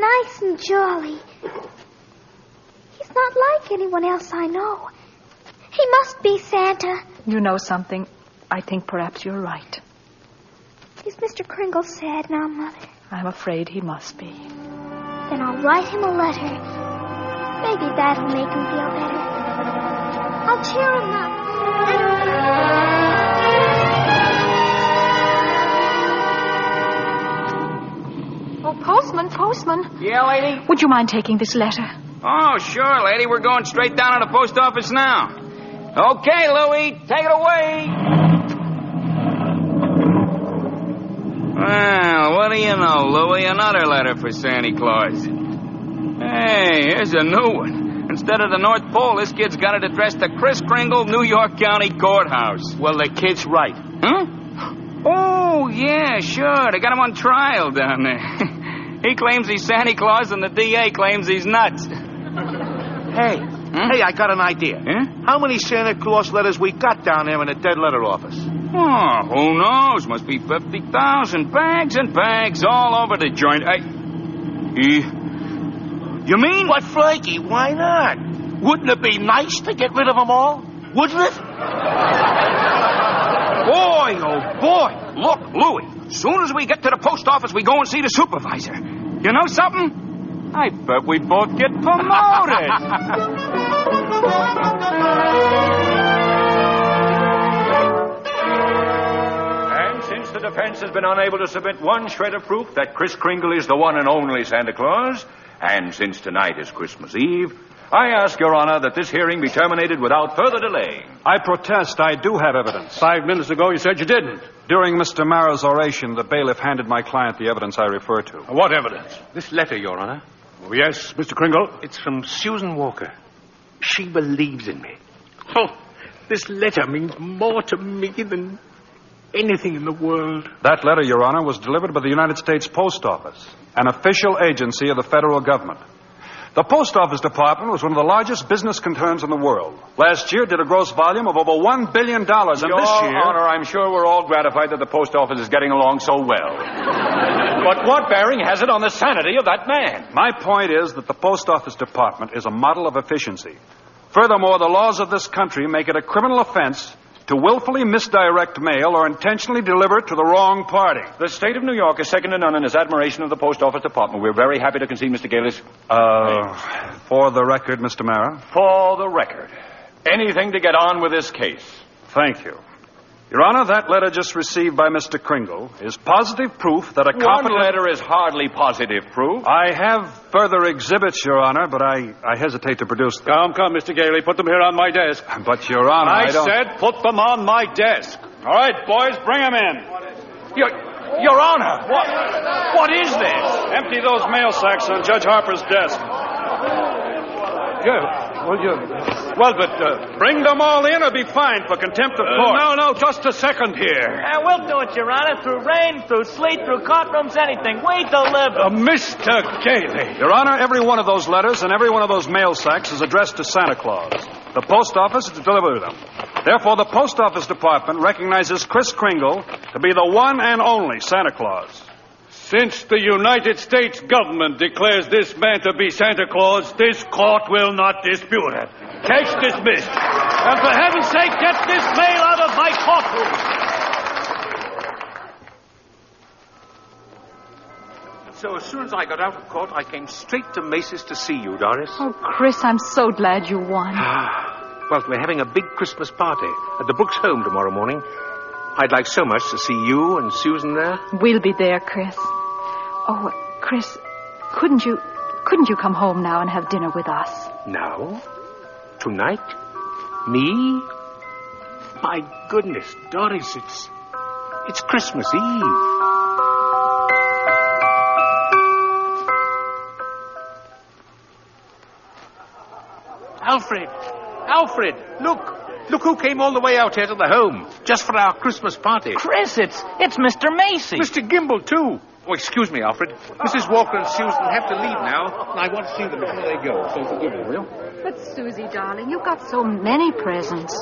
nice and jolly. He's not like anyone else I know. He must be Santa. You know something? I think perhaps you're right. Is Mr. Kringle sad now, Mother? I'm afraid he must be. Then I'll write him a letter. Maybe that'll make him feel better. I'll cheer him up. Oh, postman. Yeah, lady? Would you mind taking this letter? Oh, sure, lady. We're going straight down to the post office now. Okay, Louie, take it away. Well, what do you know, Louie? Another letter for Santa Claus. Hey, here's a new one. Instead of the North Pole, this kid's got it addressed to Chris Kringle, New York County Courthouse. Well, the kid's right. Huh? Oh, yeah, sure. They got him on trial down there. He claims he's Santa Claus, and the DA claims he's nuts. Hey, I got an idea. Huh? How many Santa Claus letters we got down there in the dead letter office? Oh, who knows? Must be 50,000 bags and bags all over the joint. You mean? But, Frankie, why not? Wouldn't it be nice to get rid of them all? Wouldn't it? Boy, oh boy. Look, Louie, as soon as we get to the post office, we go and see the supervisor. You know something? I bet we both get promoted. And since the defense has been unable to submit one shred of proof that Kris Kringle is the one and only Santa Claus, and since tonight is Christmas Eve, I ask, Your Honor, that this hearing be terminated without further delay. I protest. I do have evidence. 5 minutes ago, you said you didn't. During Mr. Marrow's oration, the bailiff handed my client the evidence I refer to. What evidence? This letter, Your Honor. Oh, yes, Mr. Kringle. It's from Susan Walker. She believes in me. Oh, this letter means more to me than anything in the world. That letter, Your Honor, was delivered by the United States Post Office, an official agency of the federal government. The Post Office Department was one of the largest business concerns in the world. Last year did a gross volume of over $1 billion, and this year... Your Honor, I'm sure we're all gratified that the Post Office is getting along so well. But what bearing has it on the sanity of that man? My point is that the Post Office Department is a model of efficiency. Furthermore, the laws of this country make it a criminal offense to willfully misdirect mail or intentionally deliver it to the wrong party. The state of New York is second to none in its admiration of the Post Office Department. We're very happy to concede Mr. Gailey's... For the record, Mr. Marrow. For the record. Anything to get on with this case. Thank you. Your Honor, that letter just received by Mr. Kringle is positive proof that a competent... One letter is hardly positive proof. I have further exhibits, Your Honor, but I hesitate to produce them. Come, Mr. Gailey. Put them here on my desk. But, Your Honor, I don't... said put them on my desk. All right, boys, bring them in. Your Honor, what is this? Empty those mail sacks on Judge Harper's desk. Well, but bring them all in or be fined for contempt of court. No, just a second here. We'll do it, Your Honor, through rain, through sleet, through courtrooms, anything. We deliver. Mr. Gailey. Your Honor, every one of those letters and every one of those mail sacks is addressed to Santa Claus. The post office is to deliver them. Therefore, the Post Office Department recognizes Kris Kringle to be the one and only Santa Claus. Since the United States government declares this man to be Santa Claus, this court will not dispute it. Case dismissed. And for heaven's sake, get this mail out of my courtroom. So as soon as I got out of court, I came straight to Macy's to see you, Doris. Oh, Chris, I'm so glad you won. Well, we're having a big Christmas party at the Brooks home tomorrow morning. I'd like so much to see you and Susan there. We'll be there, Chris. Oh, Chris, couldn't you come home now and have dinner with us? Now? Tonight? Me? My goodness, Doris, it's Christmas Eve. Alfred, look who came all the way out here to the home, just for our Christmas party. Chris, it's Mr. Macy. Mr. Gimble, too. Oh, excuse me, Alfred. Mrs. Walker and Susan have to leave now, and I want to see them before they go, so forgive me, will you? But, Susie, darling, you've got so many presents.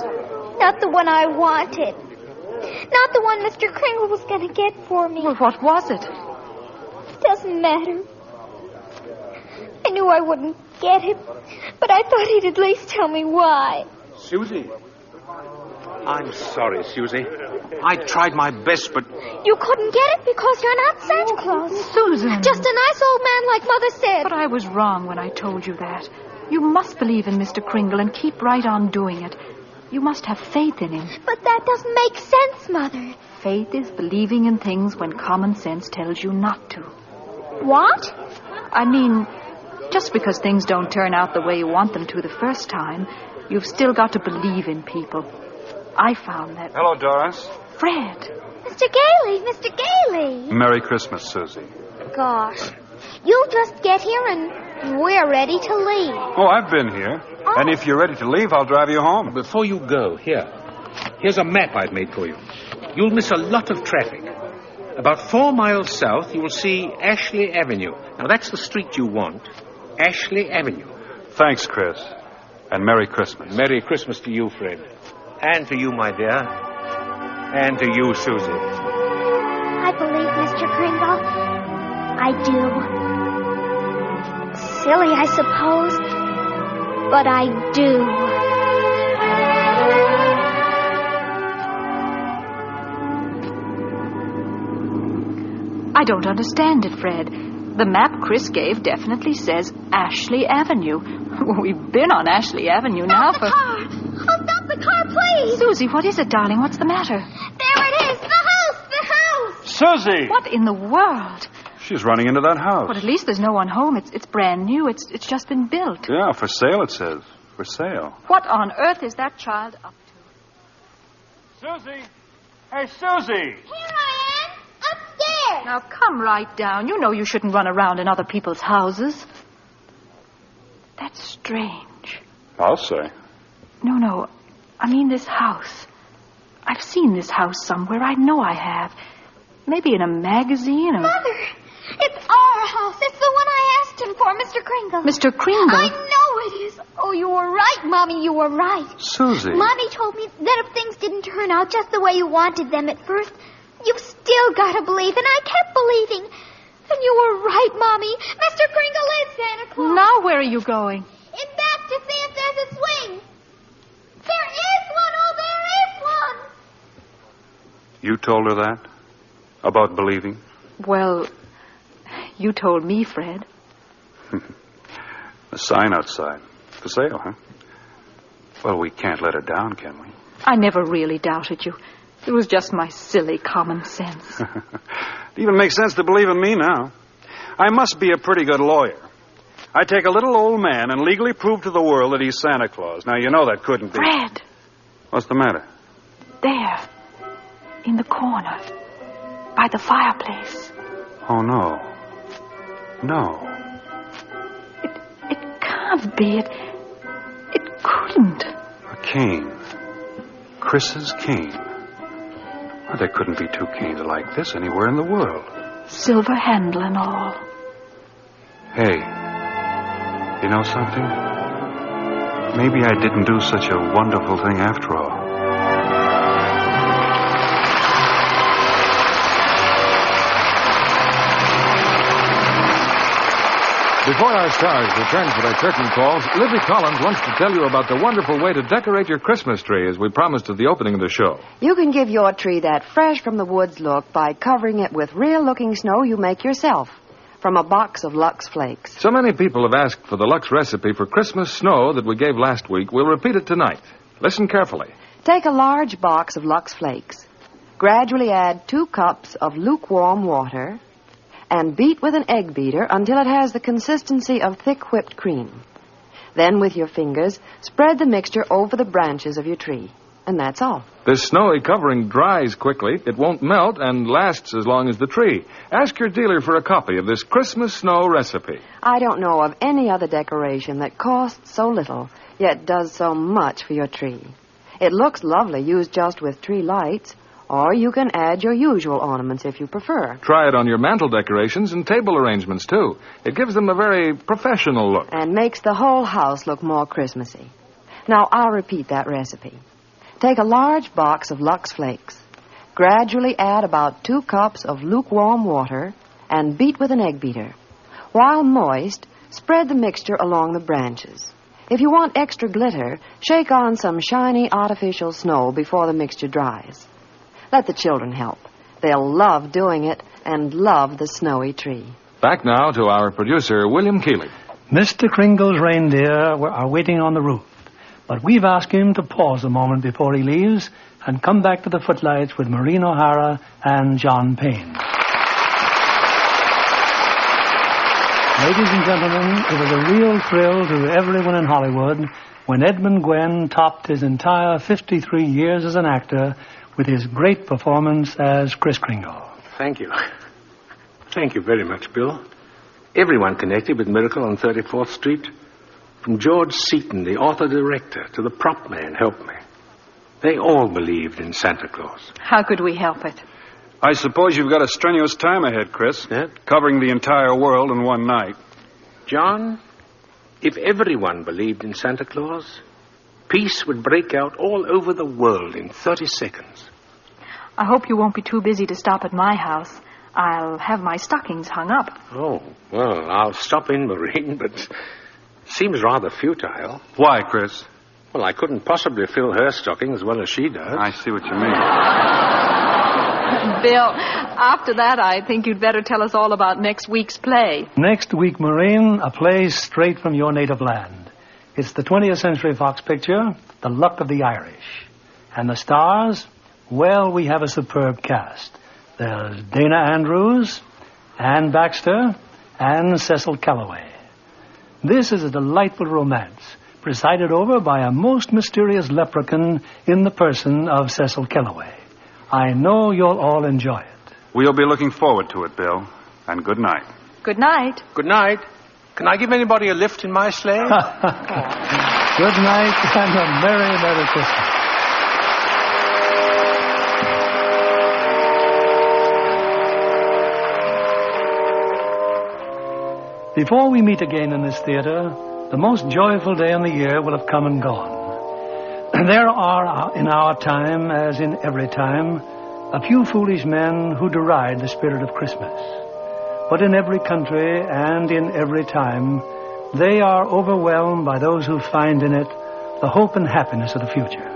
Not the one I wanted. Not the one Mr. Kringle was going to get for me. Well, what was it? Doesn't matter. I knew I wouldn't get it, but I thought he'd at least tell me why. Susie. I'm sorry, Susie. I tried my best, but... You couldn't get it because you're not Santa Claus. Susan. Just a nice old man like Mother said. But I was wrong when I told you that. You must believe in Mr. Kringle and keep right on doing it. You must have faith in him. But that doesn't make sense, Mother. Faith is believing in things when common sense tells you not to. What? I mean, just because things don't turn out the way you want them to the first time, you've still got to believe in people. I found that... Hello, Doris. Fred. Mr. Gailey. Merry Christmas, Susie. Gosh. You just get here and we're ready to leave. Oh, I've been here. Oh. And if you're ready to leave, I'll drive you home. Before you go, here's a map I've made for you. You'll miss a lot of traffic. About 4 miles south, you will see Ashley Avenue. Now, that's the street you want. Ashley Avenue. Thanks, Chris. And Merry Christmas. Merry Christmas to you, Fred. And to you, my dear. And to you, Susie. I believe Mr. Kringle. I do. Silly, I suppose. But I do. I don't understand it, Fred. The map Chris gave definitely says Ashley Avenue. We've been on Ashley Avenue now for... Car! Oh, stop the car, please! Susie, what is it, darling? What's the matter? There it is! The house! Susie! What in the world? She's running into that house. Well, at least there's no one home. It's brand new. It's just been built. Yeah, for sale, it says. For sale. What on earth is that child up to? Susie! Hey, Susie! Here I am! Upstairs! Now, come right down. You know you shouldn't run around in other people's houses. That's strange. I'll say. No. I mean this house. I've seen this house somewhere. I know I have. Maybe in a magazine or... Mother, it's our house. It's the one I asked him for, Mr. Kringle. Mr. Kringle? I know it is. Oh, you were right, Mommy. You were right. Susie. Mommy told me that if things didn't turn out just the way you wanted them at first, you've still got to believe. And I kept believing. And you were right, Mommy. Mr. Kringle is Santa Claus. Now where are you going? In back to see if there's a swing. There is one. Oh, there is one. You told her that? About believing? Well, you told me, Fred. The sign outside. For sale, huh? Well, we can't let her down, can we? I never really doubted you. It was just my silly common sense. It even makes sense to believe in me now. I must be a pretty good lawyer. I take a little old man and legally prove to the world that he's Santa Claus. Now, you know that couldn't be... Fred! What's the matter? There. In the corner. By the fireplace. Oh, no. No. It can't be. It couldn't. A cane. Chris's cane. Well, there couldn't be two canes like this anywhere in the world. Silver handle and all. Hey, you know something? Maybe I didn't do such a wonderful thing after all. before our stars return for their curtain calls, Libby Collins wants to tell you about the wonderful way to decorate your Christmas tree, as we promised at the opening of the show. You can give your tree that fresh from the woods look by covering it with real-looking snow you make yourself from a box of Lux Flakes. So many people have asked for the Lux recipe for Christmas snow that we gave last week. We'll repeat it tonight. Listen carefully. Take a large box of Lux Flakes. Gradually add 2 cups of lukewarm water and beat with an egg beater until it has the consistency of thick whipped cream. Then, with your fingers, spread the mixture over the branches of your tree. And that's all. This snowy covering dries quickly, it won't melt, and lasts as long as the tree. Ask your dealer for a copy of this Christmas snow recipe. I don't know of any other decoration that costs so little, yet does so much for your tree. It looks lovely used just with tree lights, or you can add your usual ornaments if you prefer. Try it on your mantel decorations and table arrangements, too. It gives them a very professional look. And makes the whole house look more Christmassy. Now, I'll repeat that recipe. Take a large box of Lux Flakes. Gradually add about 2 cups of lukewarm water and beat with an egg beater. While moist, spread the mixture along the branches. If you want extra glitter, shake on some shiny artificial snow before the mixture dries. Let the children help. They'll love doing it and love the snowy tree. Back now to our producer, William Keeley. Mr. Kringle's reindeer are waiting on the roof, but we've asked him to pause a moment before he leaves and come back to the footlights with Maureen O'Hara and John Payne. Ladies and gentlemen, it was a real thrill to everyone in Hollywood when Edmund Gwenn topped his entire 53 years as an actor with his great performance as Kris Kringle. Thank you. Thank you very much, Bill. Everyone connected with Miracle on 34th Street, from George Seaton, the author-director, to the prop man, helped me. They all believed in Santa Claus. How could we help it? I suppose you've got a strenuous time ahead, Chris. Yeah? Covering the entire world in one night. John, if everyone believed in Santa Claus, peace would break out all over the world in 30 seconds. I hope you won't be too busy to stop at my house. I'll have my stockings hung up. Oh, well, I'll stop in, Maureen, but seems rather futile. Why, Chris? Well, I couldn't possibly fill her stocking as well as she does. I see what you mean. Bill, after that, I think you'd better tell us all about next week's play. Next week, Maureen, a play straight from your native land. It's the 20th Century Fox picture, The Luck of the Irish. And the stars? Well, we have a superb cast. There's Dana Andrews, Ann Baxter, and Cecil Kellaway. This is a delightful romance, presided over by a most mysterious leprechaun in the person of Cecil Kellaway. I know you'll all enjoy it. We'll be looking forward to it, Bill. And good night. Good night. Good night. Can I give anybody a lift in my sleigh? Good night and a Merry, Merry Christmas. Before we meet again in this theater, the most joyful day in the year will have come and gone. There are, in our time, as in every time, a few foolish men who deride the spirit of Christmas. But in every country and in every time, they are overwhelmed by those who find in it the hope and happiness of the future.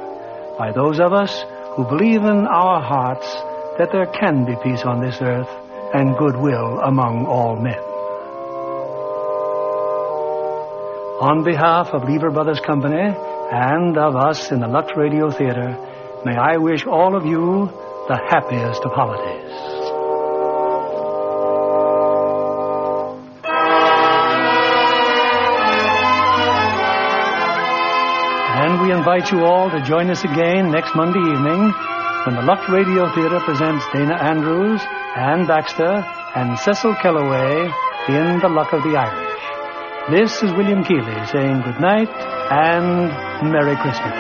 By those of us who believe in our hearts that there can be peace on this earth and goodwill among all men. On behalf of Lever Brothers Company and of us in the Lux Radio Theater, may I wish all of you the happiest of holidays. And we invite you all to join us again next Monday evening when the Lux Radio Theater presents Dana Andrews, Ann Baxter, and Cecil Kellaway in The Luck of the Irish. This is William Keeley saying good night and Merry Christmas.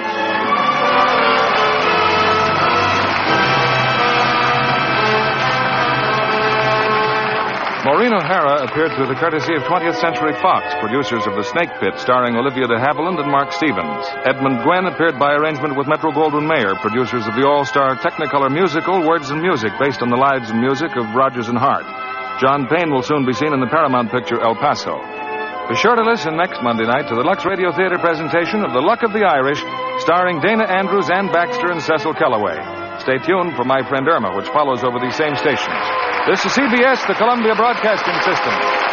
Maureen O'Hara appeared through the courtesy of 20th Century Fox, producers of The Snake Pit, starring Olivia de Havilland and Mark Stevens. Edmund Gwenn appeared by arrangement with Metro-Goldwyn-Mayer, producers of the all-star Technicolor musical Words and Music, based on the lives and music of Rodgers and Hart. John Payne will soon be seen in the Paramount picture El Paso. Be sure to listen next Monday night to the Lux Radio Theater presentation of The Luck of the Irish, starring Dana Andrews, Ann Baxter, and Cecil Kellaway. Stay tuned for My Friend Irma, which follows over these same stations. This is CBS, the Columbia Broadcasting System.